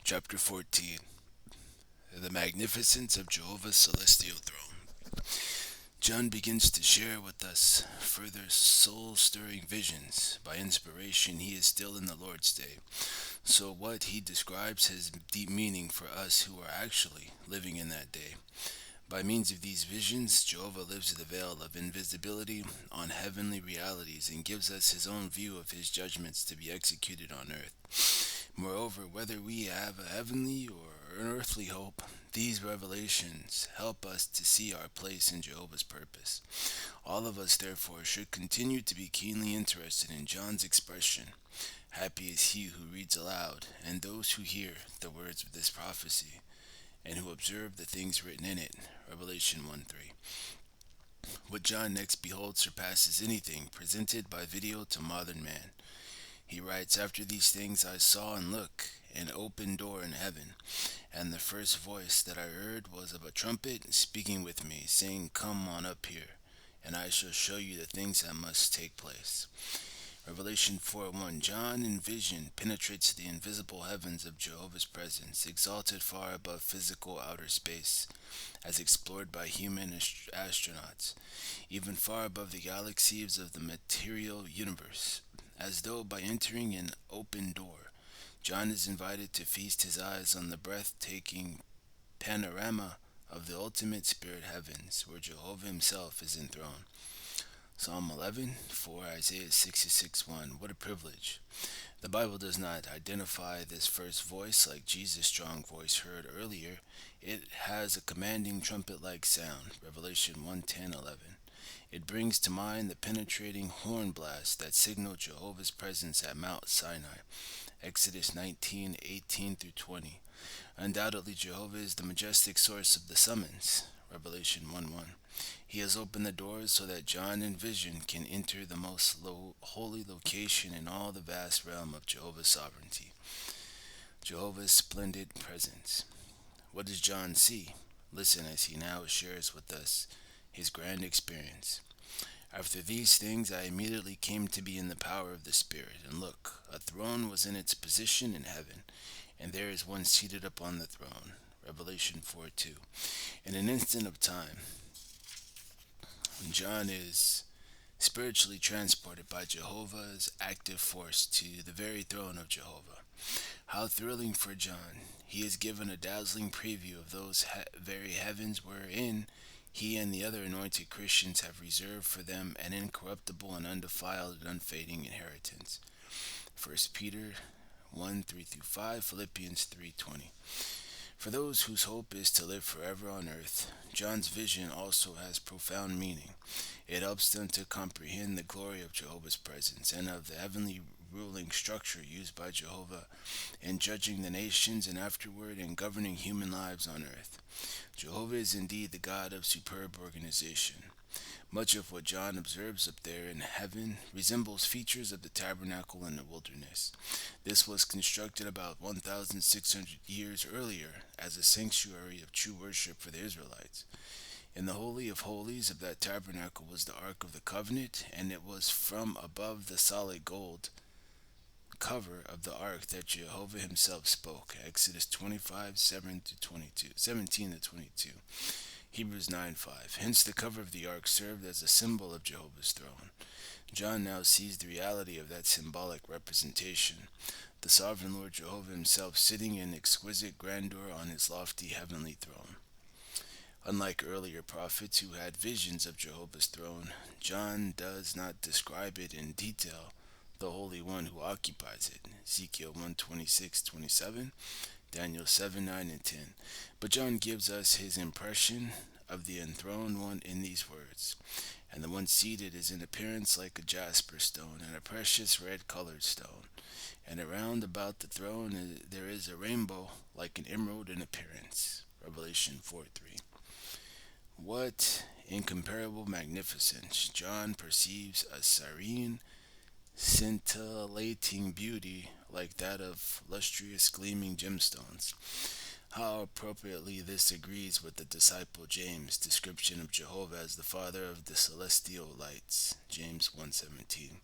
Chapter 14. The Magnificence of Jehovah's Celestial Throne. John begins to share with us further soul stirring visions. By inspiration, he is still in the Lord's day. So, what he describes has deep meaning for us who are actually living in that day. By means of these visions, Jehovah lifts the veil of invisibility on heavenly realities and gives us his own view of his judgments to be executed on earth. Moreover, whether we have a heavenly or an earthly hope, these revelations help us to see our place in Jehovah's purpose. All of us, therefore, should continue to be keenly interested in John's expression. Happy is he who reads aloud, and those who hear the words of this prophecy, and who observe the things written in it. Revelation 1:3. What John next beholds surpasses anything presented by video to modern man. He writes, "After these things I saw and look, an open door in heaven, and the first voice that I heard was of a trumpet speaking with me, saying, Come on up here, and I shall show you the things that must take place." Revelation 4:1. John in vision penetrates the invisible heavens of Jehovah's presence, exalted far above physical outer space, as explored by human astronauts, even far above the galaxies of the material universe. As though by entering an open door, John is invited to feast his eyes on the breathtaking panorama of the ultimate spirit heavens, where Jehovah himself is enthroned. Psalm 11:4, Isaiah 66:1. What a privilege. The Bible does not identify this first voice like Jesus' strong voice heard earlier. It has a commanding trumpet-like sound. Revelation 1:10-11. It brings to mind the penetrating horn blast that signaled Jehovah's presence at Mount Sinai. Exodus 19:18-20. Undoubtedly, Jehovah is the majestic source of the summons. Revelation 1:1. He has opened the doors so that John in vision can enter the most holy location in all the vast realm of Jehovah's sovereignty. Jehovah's splendid presence. What does John see? Listen as he now shares with us his grand experience. "After these things I immediately came to be in the power of the Spirit, and look, a throne was in its position in heaven, and there is one seated upon the throne." Revelation 4:2. In an instant of time, John is spiritually transported by Jehovah's active force to the very throne of Jehovah. How thrilling for John! He is given a dazzling preview of those very heavens wherein he and the other anointed Christians have reserved for them an incorruptible and undefiled and unfading inheritance. 1 Peter 1:3-5, Philippians 3:20. For those whose hope is to live forever on earth, John's vision also has profound meaning. It helps them to comprehend the glory of Jehovah's presence and of the heavenly ruling structure used by Jehovah in judging the nations and afterward in governing human lives on earth. Jehovah is indeed the God of superb organization. Much of what John observes up there in heaven resembles features of the tabernacle in the wilderness. This was constructed about 1,600 years earlier as a sanctuary of true worship for the Israelites. In the Holy of Holies of that tabernacle was the Ark of the Covenant, and it was from above the solid gold cover of the ark that Jehovah himself spoke. Exodus 17 to 22. Hebrews 9:5. Hence the cover of the ark served as a symbol of Jehovah's throne. John now sees the reality of that symbolic representation. The sovereign Lord Jehovah himself sitting in exquisite grandeur on his lofty heavenly throne. Unlike earlier prophets who had visions of Jehovah's throne, John does not describe it in detail, the Holy One who occupies it. Ezekiel 1:26-27, Daniel 7:9-10. But John gives us his impression of the enthroned one in these words. "And the one seated is in appearance like a jasper stone, and a precious red colored stone. And around about the throne there is a rainbow like an emerald in appearance." Revelation 4:3. What incomparable magnificence! John perceives a serene, scintillating beauty like that of lustrous gleaming gemstones. How appropriately this agrees with the disciple James' description of Jehovah as the Father of the celestial lights. James 1:17.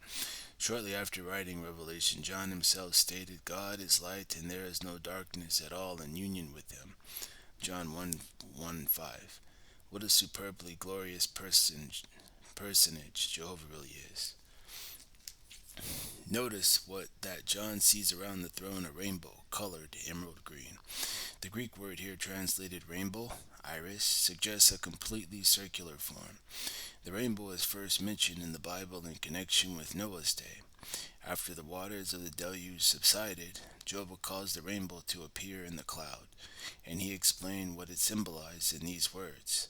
Shortly after writing Revelation, John himself stated, God is light, and there is no darkness at all in union with him. John 1 5. What a superbly glorious personage Jehovah really is. Notice what that John sees around the throne: a rainbow, colored emerald green. The Greek word here translated rainbow, iris, suggests a completely circular form. The rainbow is first mentioned in the Bible in connection with Noah's day. After the waters of the deluge subsided, Jehovah caused the rainbow to appear in the cloud, and he explained what it symbolized in these words: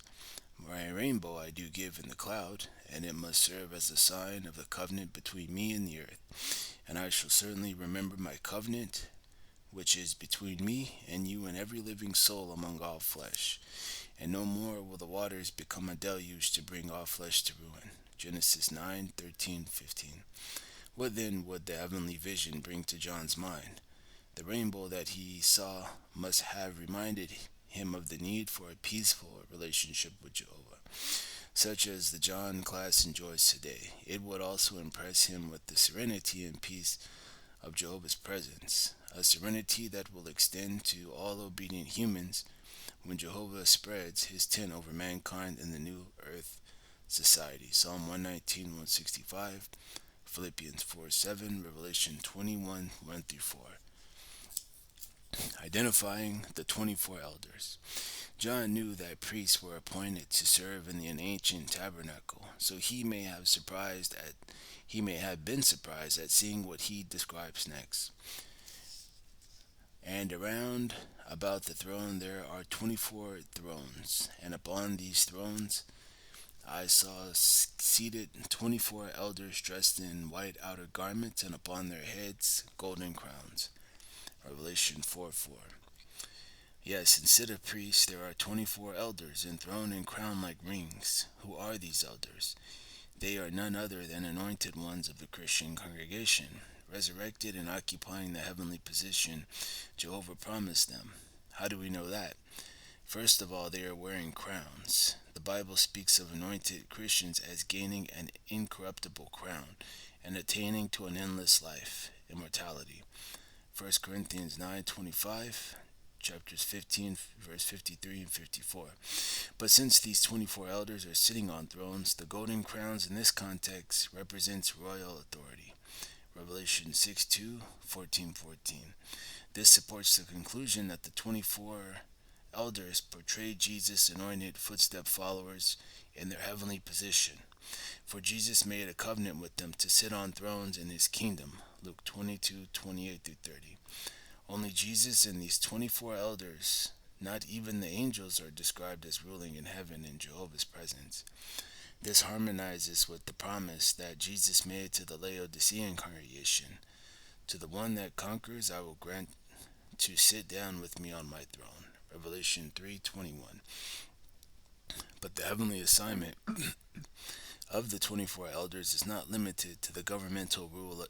My rainbow I do give in the cloud, and it must serve as a sign of the covenant between me and the earth. And I shall certainly remember my covenant, which is between me and you and every living soul among all flesh. And no more will the waters become a deluge to bring all flesh to ruin. Genesis 9:13-15. What then would the heavenly vision bring to John's mind? The rainbow that he saw must have reminded him of the need for a peaceful relationship with Jehovah, such as the John class enjoys today. It would also impress him with the serenity and peace of Jehovah's presence, a serenity that will extend to all obedient humans when Jehovah spreads his tent over mankind in the new earth society. Psalm 119, 165, Philippians 4:7, Revelation 21, 1 through 4. Identifying the 24 elders. John knew that priests were appointed to serve in the ancient tabernacle, so he may have been surprised at seeing what he describes next. And around about the throne there are 24 thrones, and upon these thrones I saw seated 24 elders dressed in white outer garments, and upon their heads golden crowns. Revelation 4:4. Yes, instead of priests, there are 24 elders enthroned and crowned like rings. Who are these elders? They are none other than anointed ones of the Christian congregation, resurrected and occupying the heavenly position Jehovah promised them. How do we know that? First of all, they are wearing crowns. The Bible speaks of anointed Christians as gaining an incorruptible crown and attaining to an endless life, immortality. 1 Corinthians 9:25, chapters 15, verse 53 and 54. But since these 24 elders are sitting on thrones, the golden crowns in this context represents royal authority. Revelation 6:2, 14:14. This supports the conclusion that the 24 elders portray Jesus' anointed footstep followers in their heavenly position. For Jesus made a covenant with them to sit on thrones in his kingdom. Luke 22:28-30. Only Jesus and these 24 elders, not even the angels, are described as ruling in heaven in Jehovah's presence. This harmonizes with the promise that Jesus made to the Laodicean congregation: To the one that conquers I will grant to sit down with me on my throne. Revelation 3:21. But the heavenly assignment of the 24 elders is not limited to the governmental rule.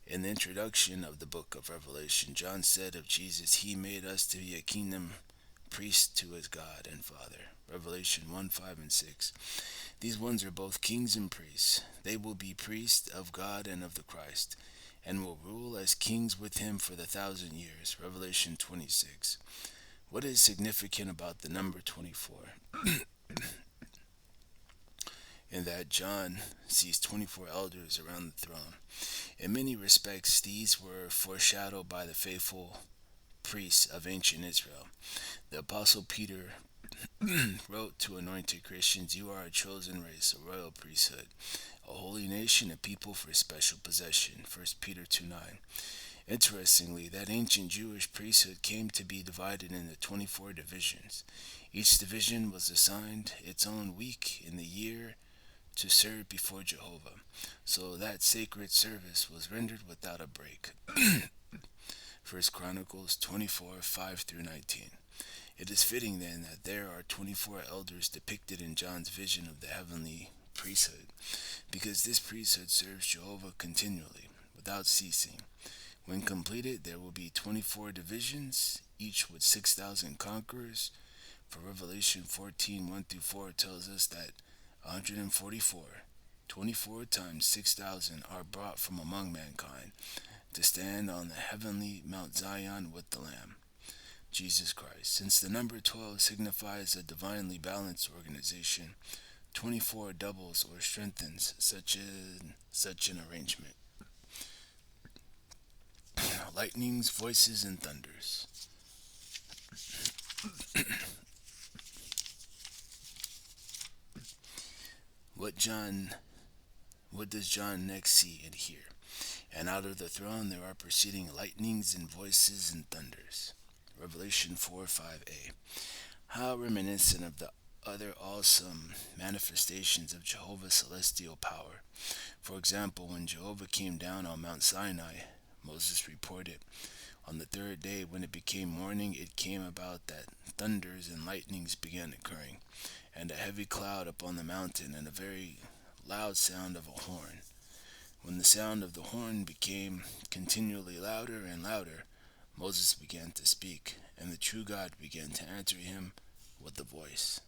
In the introduction of the book of Revelation, John said of Jesus, He made us to be a kingdom priest to his God and Father. Revelation 1, 5, and 6. These ones are both kings and priests. They will be priests of God and of the Christ, and will rule as kings with him for the 1,000 years. Revelation 26. What is significant about the number 24? In that John sees 24 elders around the throne. In many respects, these were foreshadowed by the faithful priests of ancient Israel. The Apostle Peter wrote to anointed Christians, You are a chosen race, a royal priesthood, a holy nation, a people for special possession. 1 Peter 2:9. Interestingly, that ancient Jewish priesthood came to be divided into 24 divisions. Each division was assigned its own week in the year to serve before Jehovah, so that sacred service was rendered without a break. 1 Chronicles 24, 5-19. It is fitting then that there are 24 elders depicted in John's vision of the heavenly priesthood, because this priesthood serves Jehovah continually, without ceasing. When completed, there will be 24 divisions, each with 6,000 conquerors. For Revelation 14, 1-4 tells us that 144, 24 times 6,000 are brought from among mankind to stand on the heavenly Mount Zion with the Lamb, Jesus Christ. Since the number 12 signifies a divinely balanced organization, 24 doubles or strengthens such an arrangement. Lightnings, voices, and thunders. What John what does John next see and hear? And out of the throne there are proceeding lightnings and voices and thunders. Revelation 4 5a. How reminiscent of the other awesome manifestations of Jehovah's celestial power. For example, when Jehovah came down on Mount Sinai, Moses reported, on the third day, when it became morning, it came about that thunders and lightnings began occurring, and a heavy cloud upon the mountain, and a very loud sound of a horn. When the sound of the horn became continually louder and louder, Moses began to speak, and the true God began to answer him with the voice.